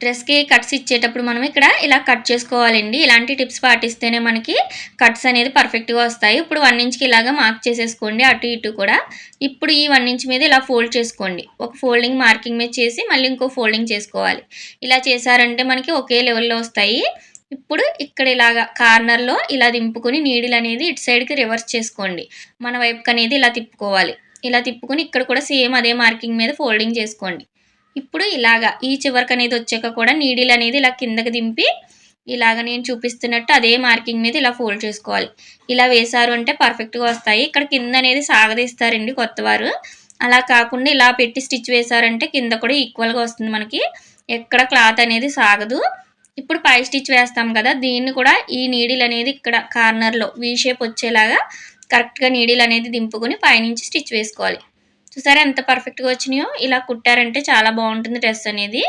డ్రెస్‌కి కట్స్ ఇచ్చేటప్పుడు మనం ఇక్కడ ఇలా కట్ చేసుకోవాలండి. ఇలాంటి టిప్స్ పాటిస్తేనే మనకి కట్స్ అనేది పర్ఫెక్ట్‌గా వస్తాయి. ఇప్పుడు 1 ఇంచ్‌కి ఇలాగా మార్క్ చేసేసుకోండి అటు ఇటు కూడా. ఇప్పుడు ఈ 1 ఇంచ్ మీద ఇలా ఫోల్డ్ చేసుకోండి. ఒక ఫోల్డింగ్ మార్కింగ్ మీద చేసి మళ్ళీ ఇంకో ఫోల్డింగ్ చేసుకోవాలి. ఇలా చేశారంటే మనకి ఒకే లెవెల్‌లో వస్తాయి. ఇప్పుడు ఇక్కడ ఇలాగా కార్నర్‌లో ఇలా దింపుకొని నీడిల్ అనేది ఇటు సైడ్‌కి రివర్స్ చేసుకోండి. మన వైపుకనేది ఇలా తిప్పుకోవాలి. ఇలా తిప్పుకొని ఇక్కడ కూడా సేమ్ అదే మార్కింగ్ మీద ఫోల్డింగ్ చేసుకోండి. ఇప్పుడు ఇలాగా ఈ చివరకనేది వచ్చాక కూడా నీడిల్ అనేది ఇలా కిందకి దింపి ఇలాగ నేను చూపిస్తున్నట్టు అదే మార్కింగ్ మీద ఇలా ఫోల్డ్ చేసుకోవాలి. ఇలా వేశారు అంటే పర్ఫెక్ట్‌గా వస్తాయి. ఇక్కడ కింద అనేది సాగదీస్తారండి కొత్తవారు. అలా కాకుండా ఇలా పెట్టి స్టిచ్ వేశారంటే కింద కూడా ఈక్వల్‌గా వస్తుంది మనకి. ఎక్కడ క్లాత్ అనేది సాగదు. ఇప్పుడు పై స్టిచ్ వేస్తాం కదా! దీన్ని కూడా ఈ నీడిల్ అనేది ఇక్కడ కార్నర్‌లో వి షేప్ వచ్చేలాగా కరెక్ట్‌గా నీడిల్ అనేది దింపుకొని పైనుంచి స్టిచ్ వేసుకోవాలి. చూసారా ఎంత పర్ఫెక్ట్‌గా వచ్చినాయో? ఇలా కుట్టారంటే చాలా బాగుంటుంది డ్రెస్ అనేది.